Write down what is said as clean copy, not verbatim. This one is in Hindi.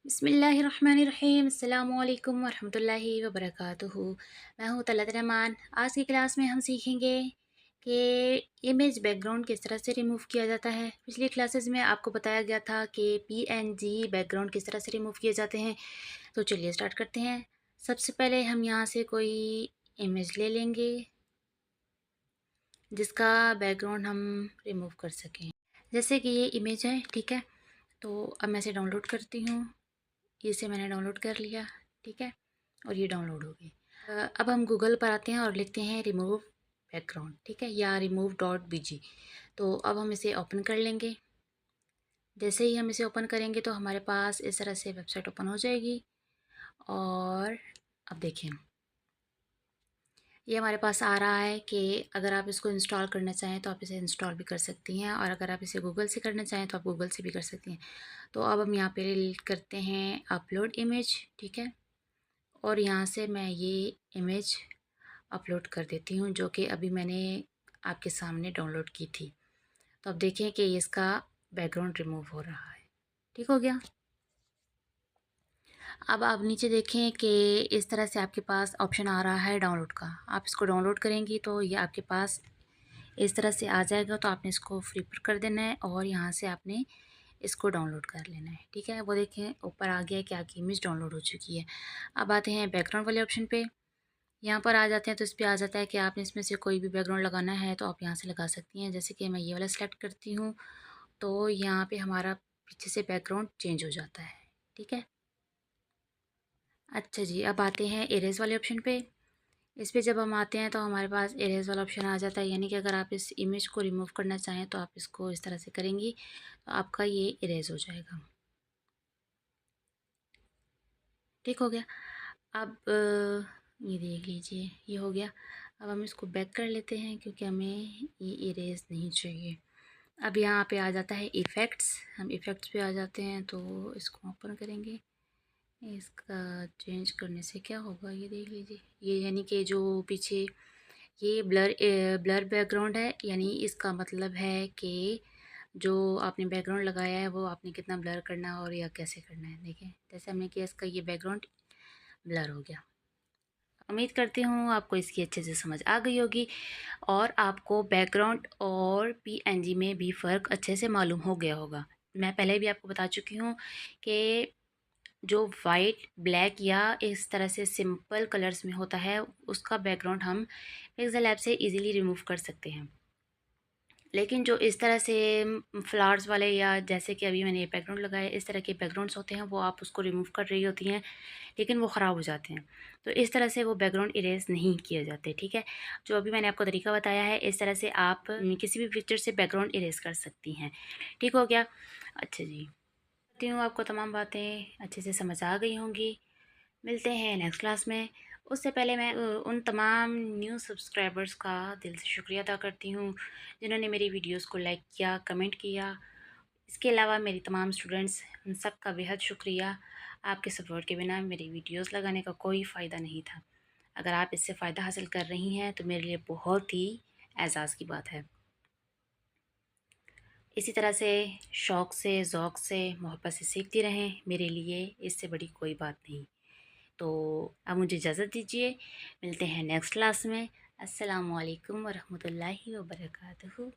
बिस्मिल्लाहिर्रहमानिर्रहीम अस्सलामुअलैकुम वरहमतुल्लाहि वबरकातुहू। मैं हूँ तलत रहमान। आज की क्लास में हम सीखेंगे कि इमेज बैकग्राउंड किस तरह से रिमूव किया जाता है। पिछली क्लासेस में आपको बताया गया था कि पीएनजी बैकग्राउंड किस तरह से रिमूव किए जाते हैं। तो चलिए स्टार्ट करते हैं। सबसे पहले हम यहाँ से कोई इमेज ले लेंगे जिसका बैकग्राउंड हम रिमूव कर सकें। जैसे कि ये इमेज है, ठीक है। तो अब मैं इसे डाउनलोड करती हूँ। इसे मैंने डाउनलोड कर लिया, ठीक है, और ये डाउनलोड हो गई। अब हम गूगल पर आते हैं और लिखते हैं रिमूव बैकग्राउंड, ठीक है, या remove.bg। तो अब हम इसे ओपन कर लेंगे। जैसे ही हम इसे ओपन करेंगे तो हमारे पास इस तरह से वेबसाइट ओपन हो जाएगी। और अब देखें, ये हमारे पास आ रहा है कि अगर आप इसको इंस्टॉल करना चाहें तो आप इसे इंस्टॉल भी कर सकती हैं, और अगर आप इसे गूगल से करना चाहें तो आप गूगल से भी कर सकती हैं। तो अब हम यहाँ पे करते हैं अपलोड इमेज, ठीक है, और यहाँ से मैं ये इमेज अपलोड कर देती हूँ जो कि अभी मैंने आपके सामने डाउनलोड की थी। तो अब देखें कि इसका बैकग्राउंड रिमूव हो रहा है। ठीक हो गया। अब आप नीचे देखें कि इस तरह से आपके पास ऑप्शन आ रहा है डाउनलोड का। आप इसको डाउनलोड करेंगी तो ये आपके पास इस तरह से आ जाएगा। तो आपने इसको फ्री पर कर देना है और यहाँ से आपने इसको डाउनलोड कर लेना है, ठीक है। वो देखें ऊपर आ गया है कि आपकी इमेज डाउनलोड हो चुकी है। अब आते हैं बैकग्राउंड वाले ऑप्शन पे। यहाँ पर आ जाते हैं तो इस पे आ जाता है कि आपने इसमें से कोई भी बैकग्राउंड लगाना है तो आप यहाँ से लगा सकती हैं। जैसे कि मैं ये वाला सेलेक्ट करती हूँ तो यहाँ पे हमारा पीछे से बैकग्राउंड चेंज हो जाता है, ठीक है। अच्छा जी, अब आते हैं इरेज़ वाले ऑप्शन पे। इस पे जब हम आते हैं तो हमारे पास इरेज़ वाला ऑप्शन आ जाता है, यानी कि अगर आप इस इमेज को रिमूव करना चाहें तो आप इसको इस तरह से करेंगी तो आपका ये इरेज़ हो जाएगा। ठीक हो गया। अब ये देख लीजिए, ये हो गया। अब हम इसको बैक कर लेते हैं क्योंकि हमें ये इरेज़ नहीं चाहिए। अब यहाँ पे आ जाता है इफ़ेक्ट्स। हम इफ़ेक्ट्स पे आ जाते हैं तो इसको ओपन करेंगे। इसका चेंज करने से क्या होगा ये देख लीजिए। ये यानी कि जो पीछे ये ब्लर बैकग्राउंड है, यानी इसका मतलब है कि जो आपने बैकग्राउंड लगाया है वो आपने कितना ब्लर करना है और या कैसे करना है। देखें, जैसे हमने किया इसका ये बैकग्राउंड ब्लर हो गया। उम्मीद करती हूँ आपको इसकी अच्छे से समझ आ गई होगी और आपको बैकग्राउंड और पीएनजी में भी फ़र्क अच्छे से मालूम हो गया होगा। मैं पहले भी आपको बता चुकी हूँ कि जो वाइट, ब्लैक या इस तरह से सिंपल कलर्स में होता है उसका बैकग्राउंड हम पिक्सेल ऐप से इजीली रिमूव कर सकते हैं। लेकिन जो इस तरह से फ्लावर्स वाले या जैसे कि अभी मैंने ये बैकग्राउंड लगाया, इस तरह के बैकग्राउंड्स होते हैं वो आप उसको रिमूव कर रही होती हैं लेकिन वो ख़राब हो जाते हैं। तो इस तरह से वो बैकग्राउंड इरेज़ नहीं किए जाते, ठीक है। जो अभी मैंने आपको तरीका बताया है इस तरह से आप किसी भी पिक्चर से बैकग्राउंड इरेज़ कर सकती हैं। ठीक हो गया। अच्छा जी, करती हूँ आपको तमाम बातें अच्छे से समझ आ गई होंगी। मिलते हैं नेक्स्ट क्लास में। उससे पहले मैं उन तमाम न्यू सब्सक्राइबर्स का दिल से शुक्रिया अदा करती हूँ जिन्होंने मेरी वीडियोस को लाइक किया, कमेंट किया। इसके अलावा मेरी तमाम स्टूडेंट्स, उन सब का बेहद शुक्रिया। आपके सपोर्ट के बिना मेरी वीडियोस लगाने का कोई फ़ायदा नहीं था। अगर आप इससे फ़ायदा हासिल कर रही हैं तो मेरे लिए बहुत ही एज़ाज़ की बात है। इसी तरह से शौक़ से, ज़ौक़ से, मोहब्बत से सीखती रहें, मेरे लिए इससे बड़ी कोई बात नहीं। तो अब मुझे इजाज़त दीजिए। मिलते हैं नेक्स्ट क्लास में। अस्सलामु अलैकुम वरहमतुल्लाहि वबरकातुहू।